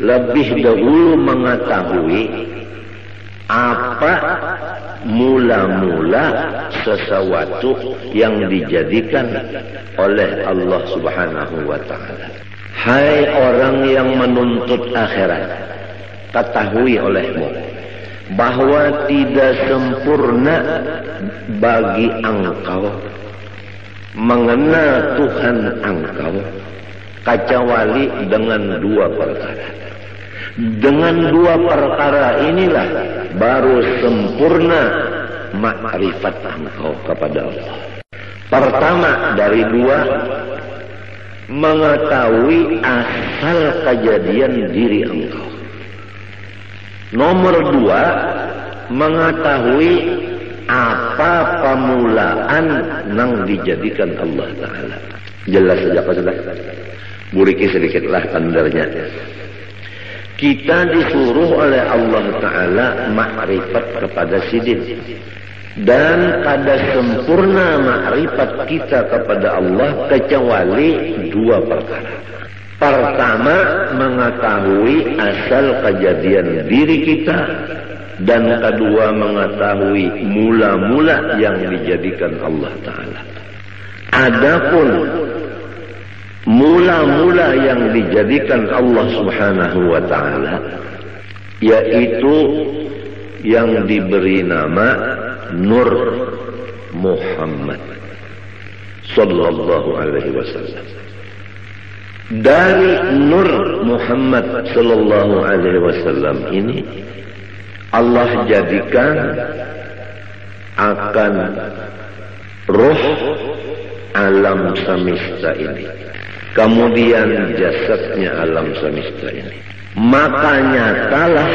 lebih dahulu mengetahui apa mula-mula sesuatu yang dijadikan oleh Allah Subhanahu wa ta'ala. Hai orang yang menuntut akhirat, ketahui olehmu bahwa tidak sempurna bagi engkau mengenal Tuhan engkau kecuali dengan dua perkara. Dengan dua perkara inilah baru sempurna makrifat engkau kepada Allah. Pertama dari dua, mengetahui asal kejadian diri engkau. Nomor dua, mengetahui apa pemulaan yang dijadikan Allah Ta'ala. Jelas saja Pak Sudah. Buriki sedikitlah tandarnya. Kita disuruh oleh Allah Ta'ala makrifat kepada sidin. Dan pada sempurna makrifat kita kepada Allah kecuali dua perkara. Pertama, mengetahui asal kejadian diri kita. Dan kedua, mengetahui mula-mula yang dijadikan Allah Ta'ala. Adapun mula-mula yang dijadikan Allah Subhanahu wa ta'ala, yaitu yang diberi nama Nur Muhammad sallallahu alaihi wasallam. Dari Nur Muhammad sallallahu alaihi wasallam ini Allah jadikan akan roh alam semesta ini, kemudian jasadnya alam semesta ini. Maka nyatalah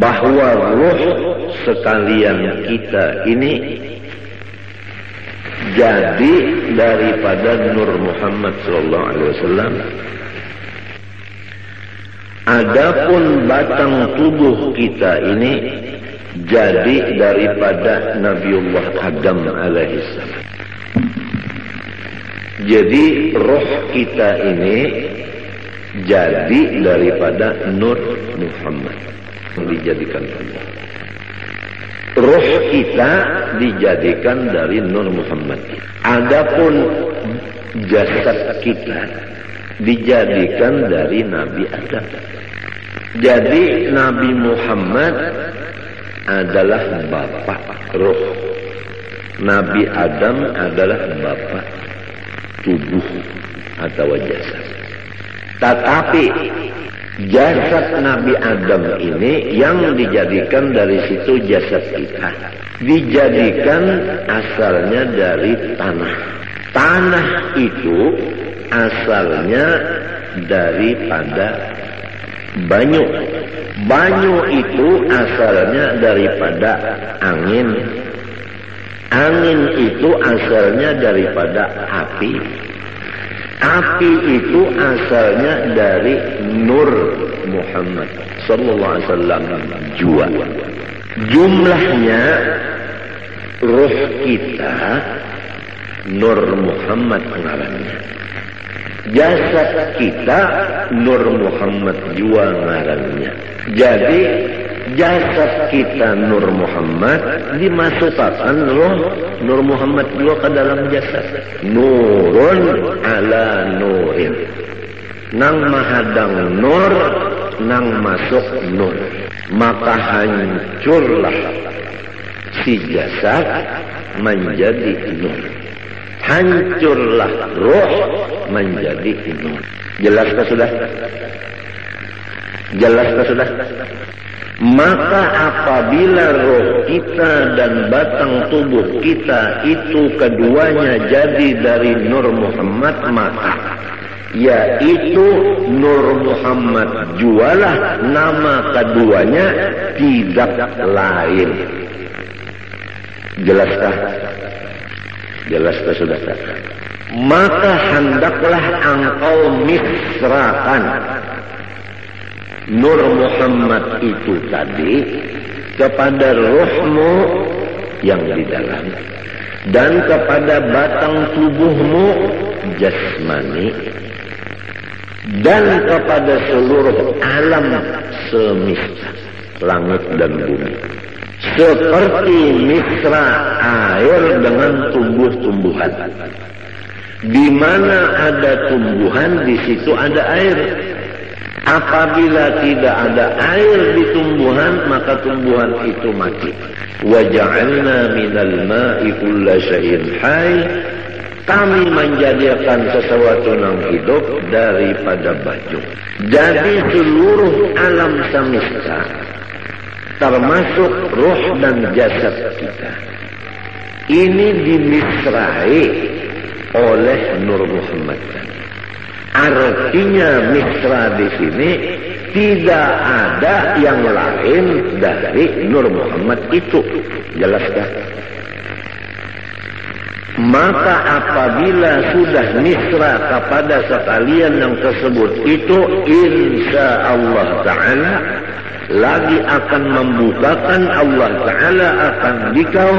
bahwa roh sekalian kita ini jadi daripada Nur Muhammad sallallahu alaihi wasallam. Adapun batang tubuh kita ini jadi daripada Nabiullah Adam alaihissalam. Jadi roh kita ini jadi daripada Nur Muhammad yang dijadikan Allah. Roh kita dijadikan dari Nur Muhammad. Adapun jasad kita dijadikan dari Nabi Adam. Jadi Nabi Muhammad adalah bapak roh. Nabi Adam adalah bapak tubuh atau jasad. Tetapi jasad Nabi Adam ini yang dijadikan dari situ jasad kita, dijadikan asalnya dari tanah. Tanah itu asalnya daripada banyu. Banyu itu asalnya daripada angin. Angin itu asalnya daripada api. Api itu asalnya dari Nur Muhammad sallallahu alaihi wasallam jua. Jumlahnya roh kita Nur Muhammad ngarannya. Jasad kita Nur Muhammad jua ngarannya. Jadi jasad kita Nur Muhammad dimasukkan roh Nur Muhammad juga ke dalam jasad. Nurun ala nurin. Nang mahadang nur, nang masuk nur. Maka hancurlah si jasad menjadi nur. Hancurlah roh menjadi nur. Jelaskah sudah? Jelaskah sudah? Maka apabila roh kita dan batang tubuh kita itu keduanya jadi dari Nur Muhammad, maka yaitu Nur Muhammad jualah nama keduanya, tidak lain. Jelaskah? Jelaskah sudah? Maka hendaklah engkau misrakan Nur Muhammad itu tadi kepada rohmu yang di dalam dan kepada batang tubuhmu jasmani dan kepada seluruh alam semesta, langit dan bumi. Seperti misra air dengan tumbuh-tumbuhan. Di mana ada tumbuhan, di situ ada air. Apabila tidak ada air di tumbuhan, maka tumbuhan itu mati. Wa ja'alna minal ma'i kulla syai'in hayy. Kami menjadikan sesuatu yang hidup daripada baju. Jadi seluruh alam semesta, termasuk roh dan jasad kita, ini dimisrai oleh Nur Muhammad. Artinya misra di sini tidak ada yang lain dari Nur Muhammad itu. Jelaskan? Maka apabila sudah misra kepada sekalian yang tersebut itu, insya Allah Ta'ala lagi akan membukakan, Allah Ta'ala akan dikau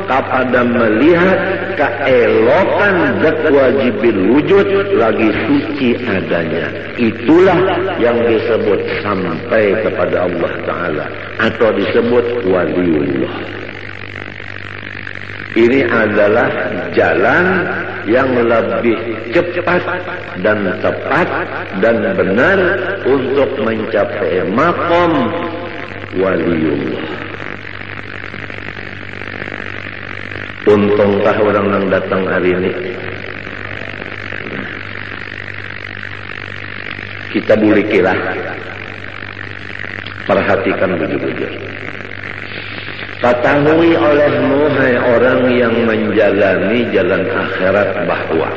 kepada melihat keelokan zat wajibil wujud lagi suci adanya. Itulah yang disebut sampai kepada Allah Ta'ala, atau disebut waliullah. Ini adalah jalan yang lebih cepat dan tepat dan benar untuk mencapai maqam waliullah. Untungkah orang yang datang hari ini? Kita boleh kira, perhatikan bujur-bujur. Ketahui olehmu, hai orang yang menjalani jalan akhirat, bahwa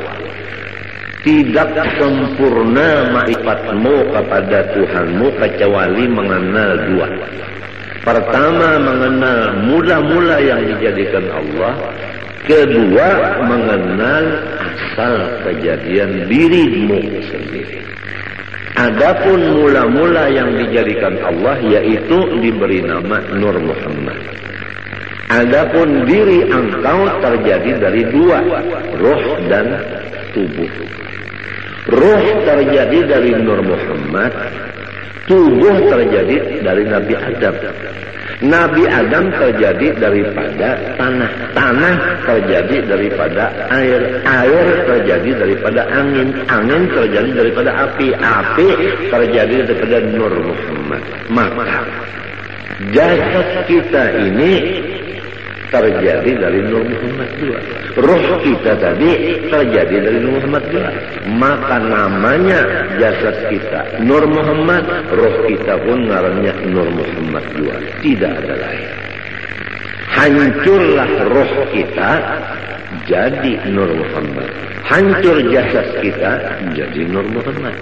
tidak sempurna ma'rifatmu kepada Tuhanmu kecuali mengenal dua. Pertama, mengenal mula-mula yang dijadikan Allah. Kedua, mengenal asal kejadian dirimu sendiri. Adapun mula-mula yang dijadikan Allah, yaitu diberi nama Nur Muhammad. Adapun diri engkau terjadi dari dua, roh dan tubuh. Roh terjadi dari Nur Muhammad, tubuh terjadi dari Nabi Adam. Nabi Adam terjadi daripada tanah, tanah terjadi daripada air, air terjadi daripada angin, angin terjadi daripada api, api terjadi daripada Nur Muhammad. Maka jasad kita ini terjadi dari Nur Muhammad juga. Roh kita tadi terjadi dari Nur Muhammad juga. Maka namanya jasad kita Nur Muhammad, roh kita pun namanya Nur Muhammad juga. Tidak ada lain. Hancurlah roh kita, jadi Nur Muhammad. Hancur jasad kita, jadi Nur Muhammad.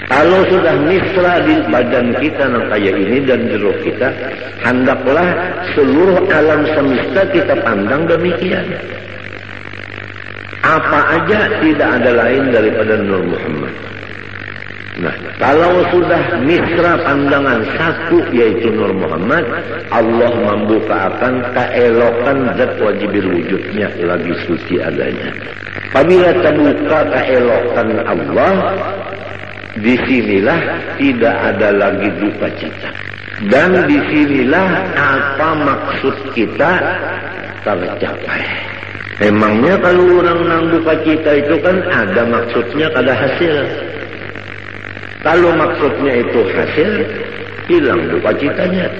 Kalau sudah misra di badan kita yang kayak ini dan di roh kita, hendaklah seluruh alam semesta kita pandang demikian. Apa aja tidak ada lain daripada Nur Muhammad. Nah, kalau sudah misra pandangan satu, yaitu Nur Muhammad, Allah membukakan keelokan zat wajibil wujudnya lagi suci adanya. Apabila terbuka keelokan Allah, disinilah tidak ada lagi duka cita. Dan disinilah apa maksud kita tercapai. Memangnya kalau orang nang duka cita itu kan ada maksudnya, ada hasil. Kalau maksudnya itu hasil, hilang duka citanya.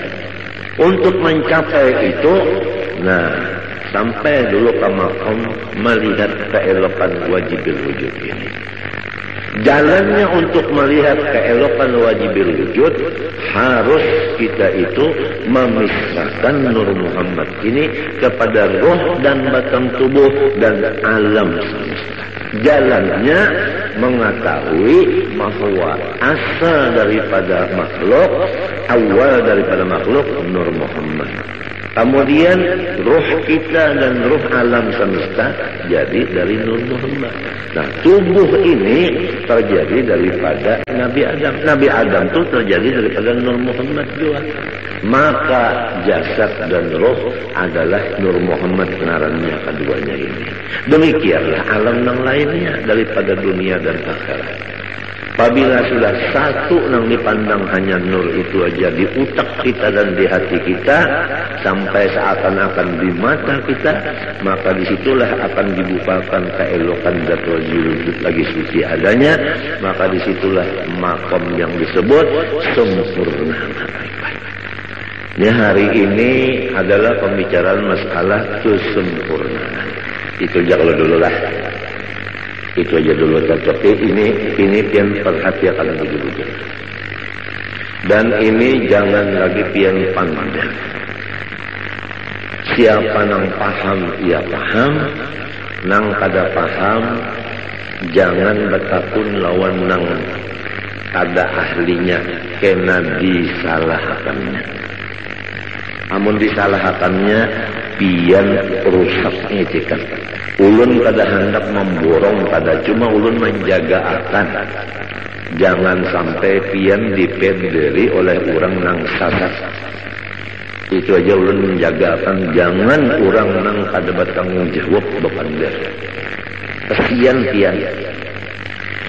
Untuk mencapai itu, nah, sampai dulu ke maqam melihat keelokan wajibil wujud ini. Jalannya untuk melihat keelokan wajibil wujud, harus kita itu memisahkan Nur Muhammad ini kepada roh dan batang tubuh dan alam semesta. Jalannya mengetahui bahwa asal daripada makhluk, awal daripada makhluk Nur Muhammad. Kemudian roh kita dan roh alam semesta jadi dari Nur Muhammad. Nah, tubuh ini terjadi daripada Nabi Adam. Nabi Adam itu terjadi daripada Nur Muhammad juga. Maka jasad dan roh adalah Nur Muhammad kenarannya keduanya ini. Demikianlah alam yang lainnya daripada dunia dan akhirat. Apabila sudah satu yang dipandang hanya nur itu aja di utak kita dan di hati kita, sampai seakan-akan di mata kita, maka disitulah akan dibukakan keelokan zat wujud lagi suci adanya, maka disitulah makom yang disebut sempurna makrifat. Ini hari ini adalah pembicaraan masalah kesempurnaan. Itu jangan dulu lah. Itu aja dulu, tapi ini pian perhatikan begitu. Dan ini jangan lagi pian pandang. Siapa nang paham ia paham, nang kada paham jangan bertakun lawan nang ada ahlinya, kena disalahkannya. Amun disalahkannya pian rusaknya cikan. Ulun kada hendak memborong, kada cuma ulun menjaga akan jangan sampai pian dipenderi oleh orang nang sasat. Itu aja ulun menjaga akan jangan orang nang kada bertanggung jawab bepander. Kesian pian.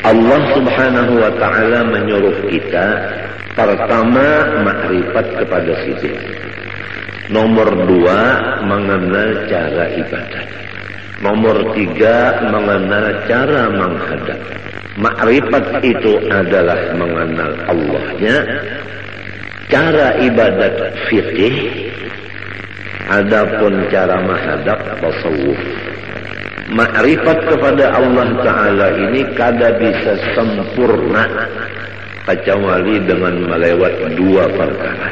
Allah Subhanahu wa taala menyuruh kita pertama makrifat kepada sisi. Nomor 2 mengenal cara ibadah. Nomor 3 mengenal cara menghadap. Makrifat itu adalah mengenal Allahnya. Cara ibadat fikih. Adapun cara menghadap tasawuf. Makrifat kepada Allah Ta'ala ini kada bisa sempurna kecuali dengan melewat 2 perkara.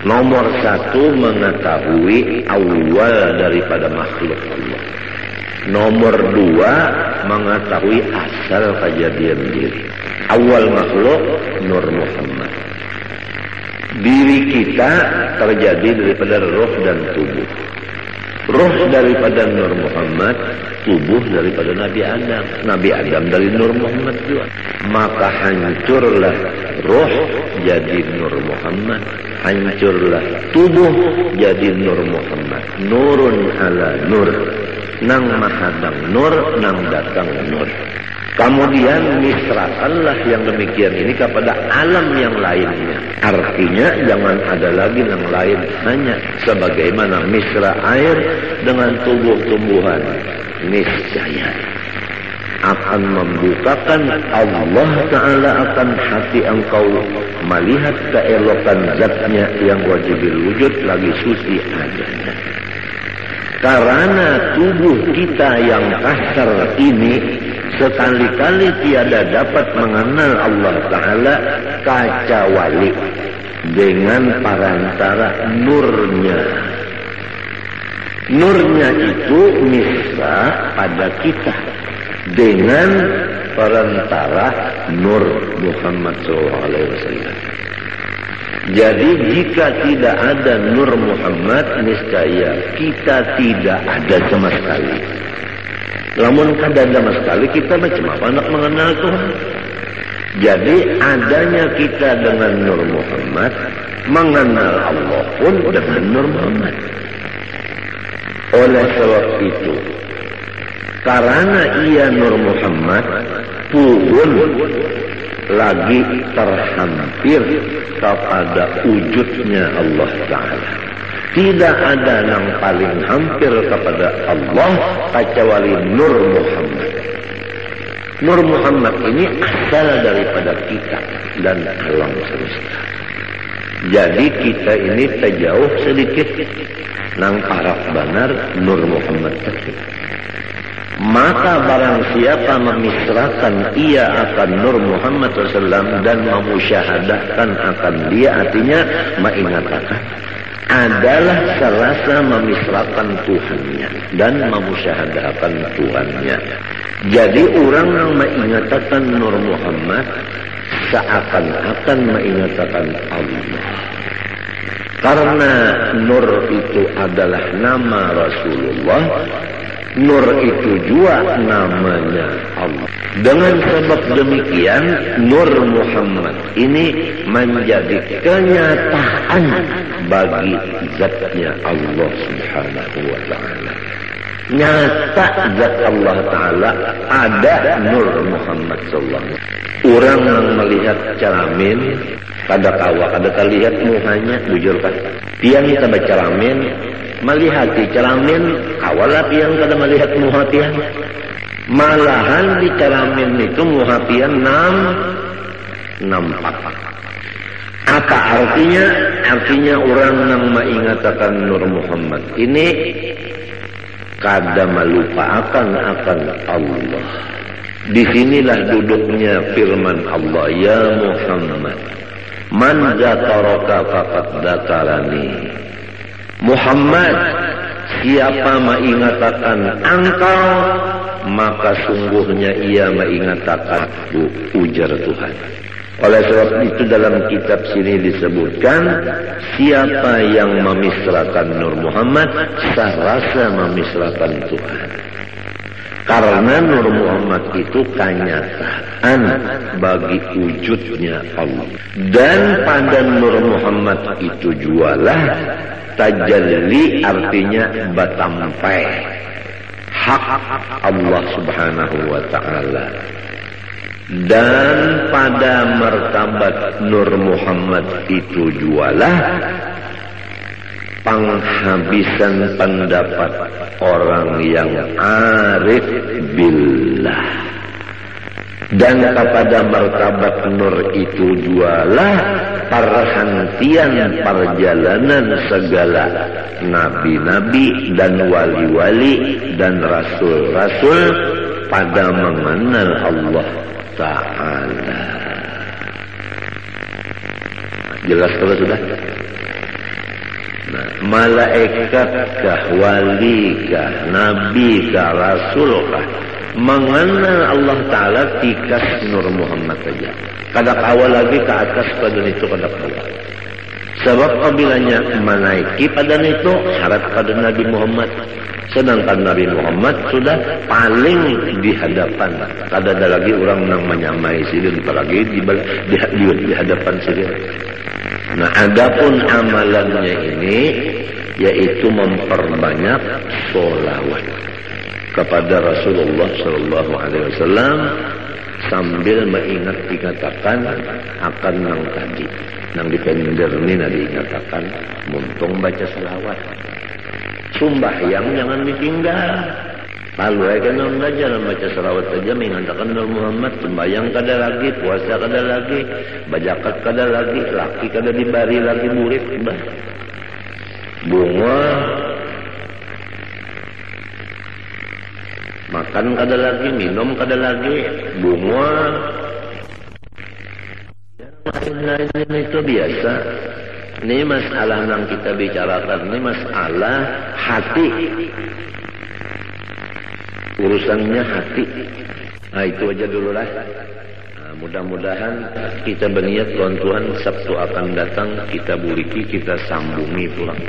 Nomor 1 mengetahui awal daripada makhluk Allah. Nomor 2 mengetahui asal kejadian diri. Awal makhluk Nur Muhammad. Diri kita terjadi daripada roh dan tubuh. Roh daripada Nur Muhammad, tubuh daripada Nabi Adam. Nabi Adam dari Nur Muhammad juga. Maka hancurlah roh jadi Nur Muhammad. Hancurlah tubuh jadi Nur Muhammad. Nurun ala nur. Nang mahadang nur, nang datang nur. Kemudian misrakanlah yang demikian ini kepada alam yang lainnya. Artinya jangan ada lagi yang lain, hanya sebagaimana misra air dengan tumbuh-tumbuhan. Niscaya akan membukakan Allah Ta'ala akan hati engkau melihat keelokan zatnya yang wajibil wujud lagi suci adanya. Karena tubuh kita yang kasar ini sekali-kali tiada dapat mengenal Allah Ta'ala kecuali dengan perantara nurnya. Nurnya itu misra pada kita dengan perantara Nur Muhammad SAW. Jadi jika tidak ada Nur Muhammad, niscaya kita tidak ada sama sekali. Namun kada sama sekali, kita macam apa nak mengenal Tuhan? Jadi adanya kita dengan Nur Muhammad, mengenal Allah pun dengan Nur Muhammad. Oleh sebab itu, karena ia Nur Muhammad pun lagi terhampir kepada wujudnya Allah Ta'ala. Tidak ada yang paling hampir kepada Allah kecuali Nur Muhammad. Nur Muhammad ini asal daripada kita dan alam semesta. Jadi kita ini terjauh sedikit nang paraf banar Nur Muhammad tersebut. Maka barang siapa memisrakan ia akan Nur Muhammad SAW dan memusyahadahkan akan dia, artinya mengingatkan, adalah serasa memisrakan Tuhannya dan memusyahadahkan Tuhannya. Jadi orang yang mengingatkan Nur Muhammad seakan-akan mengingatkan Allah. Karena Nur itu adalah nama Rasulullah, Nur itu juga namanya Allah. Dengan sebab demikian, Nur Muhammad ini menjadi kenyataan bagi zatnya Allah Subhanahu wa ta'ala. Nyata zat Allah Ta'ala ada Nur Muhammad sallallahu alaihi wasallam. Orang yang melihat ceramin pada kawa kada terlihat muhanya bujur kan. Tiang kita baca ceramin melihat di ceramin kawalah tiang kada melihat muha tiang. Malahan di ceramin itu muha tiang nampak. Apa artinya? Artinya orang yang mengatakan Nur Muhammad ini kada melupakan akan Allah. Disinilah duduknya firman Allah, ya Muhammad, man zakaraka faqad zakarani. Muhammad, siapa mengatakan engkau, maka sungguhnya ia mengatakan ujar Tuhan. Oleh sebab itu dalam kitab sini disebutkan, siapa yang memisrakan Nur Muhammad, serasa memisrakan Tuhan. Karena Nur Muhammad itu kenyataan bagi wujudnya Allah. Dan pada Nur Muhammad itu jualah tajalli, artinya batampai hak Allah subhanahu wa ta'ala. Dan pada martabat Nur Muhammad itu jualah penghabisan pendapat orang yang arif billah. Dan kepada martabat Nur itu jualah perhentian perjalanan segala nabi-nabi dan wali-wali dan rasul-rasul pada mengenal Allah Ta'ala. Jelas kalau sudah? Nah, malaikatkah, walikah, nabikah, rasulkah mengenal Allah Ta'ala tikas Nur Muhammad saja. Kada kawal lagi ke atas pada itu kada kawal. Sebab apabila menaiki pada itu syarat pada Nabi Muhammad. Sedangkan Nabi Muhammad sudah paling di hadapan. Kada ada lagi orang yang menyamai sirin, apalagi di hadapan sirin. Nah, adapun amalannya ini yaitu memperbanyak sholawat kepada Rasulullah Sallallahu Alaihi Wasallam sambil mengingat dikatakan akan nang tadi, nang dipender ini nadi dikatakan muntung baca sholawat. Sumbahyang jangan ditinggal. Lalu kan orang belajar baca salawat saja mengatakan Nur Muhammad. Sembahyang kada lagi, puasa kada lagi, bajakat kada lagi, laki kada dibari lagi murid. Bunga makan kada lagi, minum kada lagi, bunga. Lain-lain itu biasa. Ini masalah yang kita bicarakan, ini masalah hati. Urusannya hati. Nah, itu aja dulu lah. Nah, mudah-mudahan kita berniat Tuhan Sabtu akan datang, kita buriki, kita sambungi pulang.